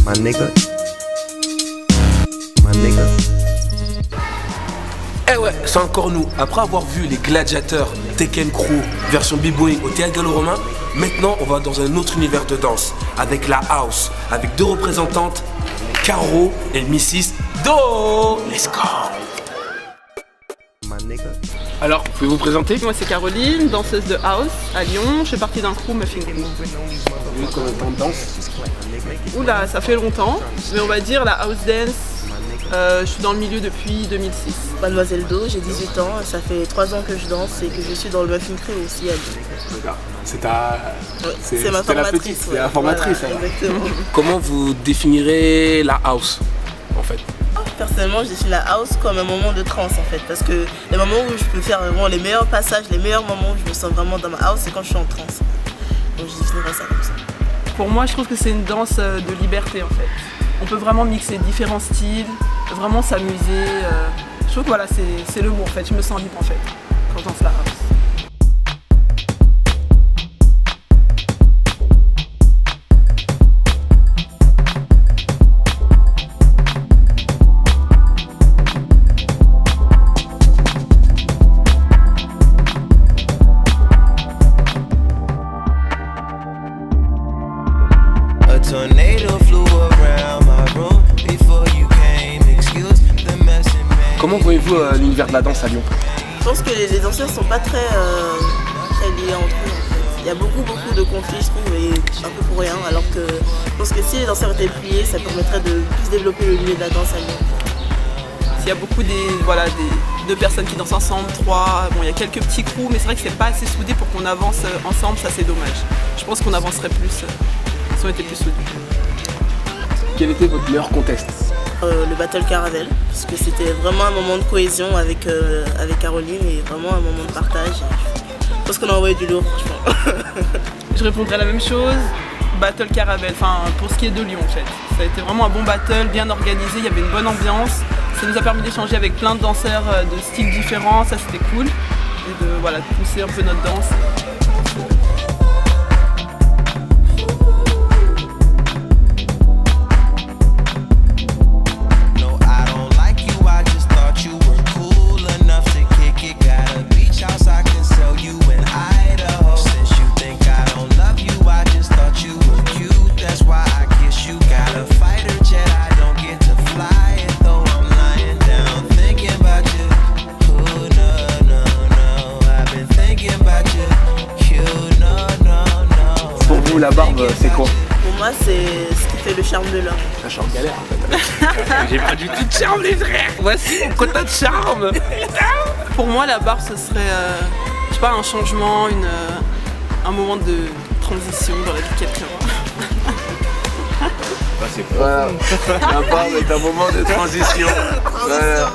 My nigga. My nigga. Eh ouais, c'est encore nous. Après avoir vu les gladiateurs Tekken Crew version B-Boy au Théâtre Gallo-Romain, maintenant on va dans un autre univers de danse avec la house, avec deux représentantes, Caro et Mrs. Do. Let's go. My nigga. Alors, pouvez vous présenter? Moi c'est Caroline, danseuse de house à Lyon. Je fais partie d'un crew Muffin Crew. Combien de temps de danse? Oula, ça fait longtemps, mais on va dire la house dance, je suis dans le milieu depuis 2006. Mademoiselle Do, j'ai 18 ans, ça fait 3 ans que je danse et que je suis dans le Muffin Crew aussi à Lyon. C'est ta... C'est ma formatrice. C'est la formatrice. Voilà, alors. exactement. Comment vous définirez la house, en fait? Personnellement, je définis la house comme un moment de trance en fait, parce que les moments où je peux faire vraiment les meilleurs passages, les meilleurs moments où je me sens vraiment dans ma house, c'est quand je suis en trance. Donc je définirais ça comme ça. Pour moi, je trouve que c'est une danse de liberté en fait. On peut vraiment mixer différents styles, vraiment s'amuser. Je trouve que voilà, c'est le mot en fait, je me sens libre en fait quand je danse la house. Comment voyez-vous l'univers de la danse à Lyon? Je pense que les danseurs sont pas très liés entre eux. En fait. Il y a beaucoup de conflits je trouve et un peu pour rien, alors que je pense que si les danseurs étaient pliés, ça permettrait de plus développer le milieu de la danse à Lyon. Il y a beaucoup de personnes qui dansent ensemble, 3, bon il y a quelques petits crews, mais c'est vrai que c'est pas assez soudé pour qu'on avance ensemble, ça c'est dommage. Je pense qu'on avancerait plus si on était plus soudés. Quel était votre meilleur contest? Le Battle Caravelle, parce que c'était vraiment un moment de cohésion avec Caroline et vraiment un moment de partage. Je pense qu'on a envoyé du lourd franchement. Je répondrai la même chose, Battle Caravelle, enfin pour ce qui est de Lyon en fait. Ça a été vraiment un bon battle, bien organisé, il y avait une bonne ambiance. Ça nous a permis d'échanger avec plein de danseurs de styles différents, ça c'était cool. Et de pousser un peu notre danse. La barbe, c'est quoi? Pour moi, c'est ce qui fait le charme de l'homme. Je suis en galère en fait. J'ai pas du tout de charme les frères. Voici mon quota de charme. Pour moi, la barbe, ce serait, je sais pas, un changement, un moment de transition dans la vie de quelqu'un. Voilà, la barbe est un moment de transition. Voilà.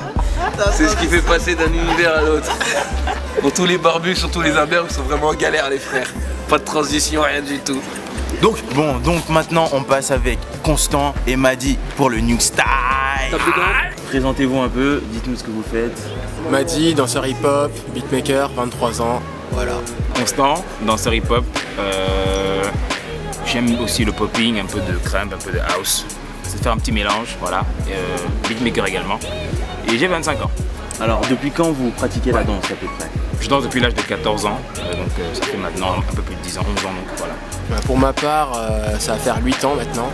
C'est ce qui fait passer d'un univers à l'autre. Pour tous les barbus, surtout les imberbes, ils sont vraiment en galère les frères. Pas de transition, rien du tout. Donc maintenant on passe avec Constant et Madi pour le New Style. Présentez-vous un peu, dites-nous ce que vous faites. Madi, danseur hip-hop, beatmaker, 23 ans. Voilà. Constant, danseur hip-hop. J'aime aussi le popping, un peu de crème, un peu de house. C'est faire un petit mélange, voilà. Beatmaker également. Et j'ai 25 ans. Alors depuis quand vous pratiquez la danse à peu près? Je danse depuis l'âge de 14 ans, donc ça fait maintenant un peu plus de 10 ans, 11 ans, donc voilà. Pour ma part, ça va faire 8 ans maintenant.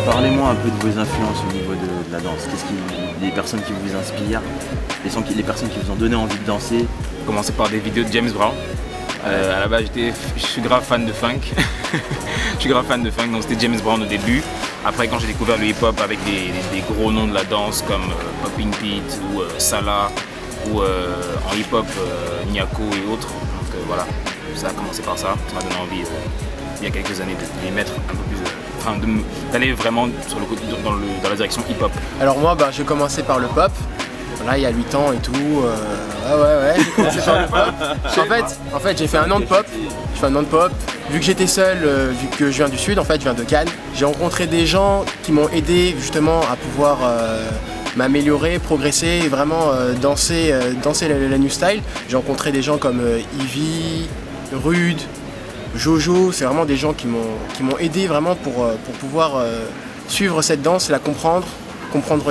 Parlez-moi un peu de vos influences au niveau de la danse. Les personnes qui vous inspirent, les personnes qui vous ont donné envie de danser. Commencer par des vidéos de James Brown. À la base, je suis grave fan de funk. Je suis grave fan de funk, donc c'était James Brown au début. Après, quand j'ai découvert le hip-hop avec des gros noms de la danse comme Popping Pete ou Salah, ou en hip-hop Nyako et autres. Donc voilà, ça a commencé par ça, ça m'a donné envie il y a quelques années, de m'y mettre un peu plus, d'aller vraiment sur le côté, dans la direction hip-hop? Alors moi, j'ai commencé par le pop. Là, il y a 8 ans et tout. Ouais, j'ai commencé par le pop. En fait, j'ai fait un an de pop. Je fais un an de pop. Vu que j'étais seul, vu que je viens du sud, en fait, je viens de Cannes, j'ai rencontré des gens qui m'ont aidé justement à pouvoir m'améliorer, progresser et vraiment danser la new style. J'ai rencontré des gens comme Ivy, Rude, Jojo. C'est vraiment des gens qui m'ont aidé vraiment pour pouvoir suivre cette danse, la comprendre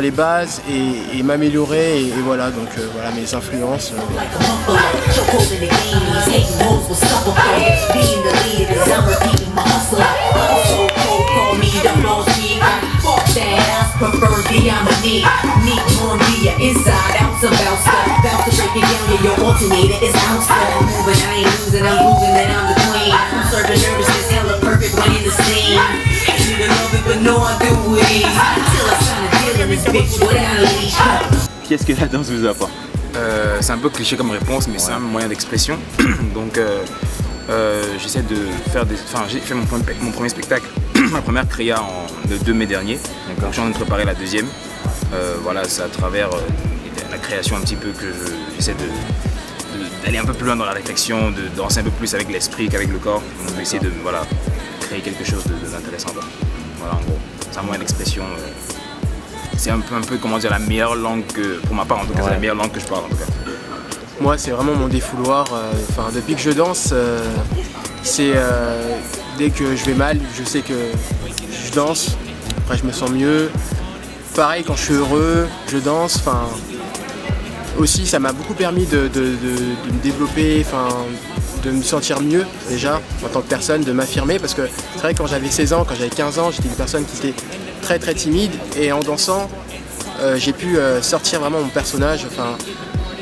les bases et m'améliorer et voilà, donc voilà mes influences. Qu'est-ce que la danse vous apporte? C'est un peu cliché comme réponse, mais c'est un moyen d'expression. Donc j'essaie de faire j'ai fait mon premier spectacle, ma première créa le 2 mai dernier. Donc je suis en train de préparer la deuxième. Voilà, c'est à travers la création un petit peu que j'essaie d'aller un peu plus loin dans la réflexion, de danser un peu plus avec l'esprit qu'avec le corps. Donc je vais essayer de créer quelque chose d'intéressant. Voilà, en gros, c'est un moyen d'expression. C'est un peu comment dire, la meilleure langue que, pour ma part en tout cas, c'est la meilleure langue que je parle en tout cas. Moi c'est vraiment mon défouloir, depuis que je danse, c'est dès que je vais mal, je sais que je danse, après je me sens mieux. Pareil quand je suis heureux, je danse, aussi ça m'a beaucoup permis de me développer, de me sentir mieux déjà en tant que personne, de m'affirmer parce que c'est vrai que quand j'avais 16 ans, quand j'avais 15 ans, j'étais une personne qui était très très timide et en dansant j'ai pu sortir vraiment mon personnage,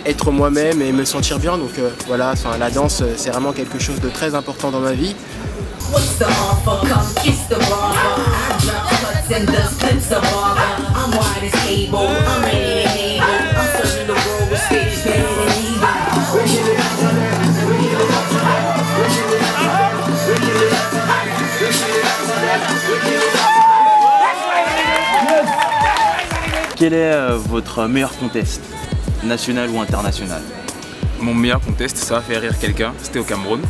être moi-même et me sentir bien, donc voilà, la danse c'est vraiment quelque chose de très important dans ma vie. Quel est votre meilleur contest, national ou international? Mon meilleur contest, ça va faire rire quelqu'un, c'était au Cameroun.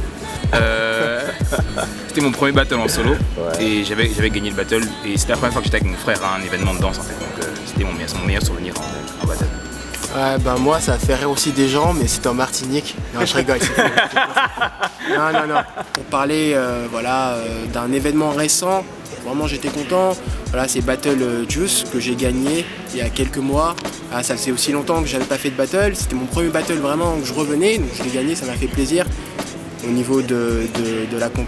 C'était mon premier battle en solo et j'avais gagné le battle et c'était la première fois que j'étais avec mon frère à un événement de danse en fait, donc c'était mon meilleur souvenir en battle. Ouais, moi ça fait rire aussi des gens, mais c'était en Martinique. Non, je rigole, c'est faux. Non. Pour parler d'un événement récent, vraiment j'étais content. Voilà, c'est Battle Juice que j'ai gagné il y a quelques mois. Ça fait aussi longtemps que j'avais pas fait de battle. C'était mon premier battle vraiment que je revenais, donc je l'ai gagné, ça m'a fait plaisir. Au niveau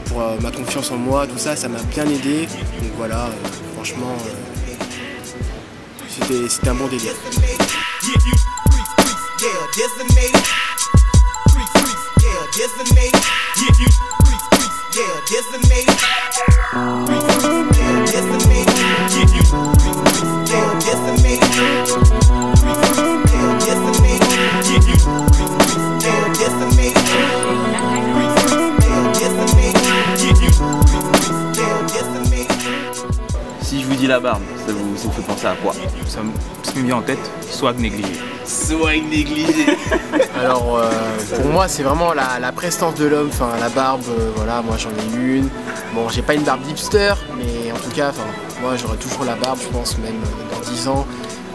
pour ma confiance en moi, tout ça, ça m'a bien aidé. Donc voilà, franchement, c'était un bon délire. Si je vous dis la barbe, ça vous fait penser à quoi? Ça me vient en tête, swag négligé. Swag négligé. Alors pour moi c'est vraiment la prestance de l'homme, la barbe, voilà, moi j'en ai une. Bon, j'ai pas une barbe hipster, mais en tout cas, moi j'aurai toujours la barbe, je pense, même dans 10 ans.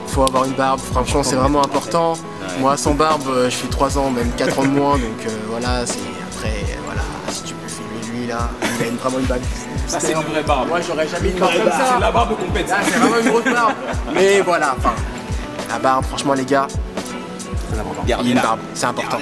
Il faut avoir une barbe, franchement c'est vraiment important. Ouais. Moi sans barbe, je fais 3 ans, même 4 ans de moins, donc voilà, c'est après, voilà, si tu peux filmer lui là, il a vraiment une barbe. Ça c'est une vraie barbe. Moi j'aurais jamais une barbe comme ça. C'est la barbe complète. C'est vraiment une grosse barbe. Mais voilà, la barbe, franchement les gars, gardez une barbe, c'est important.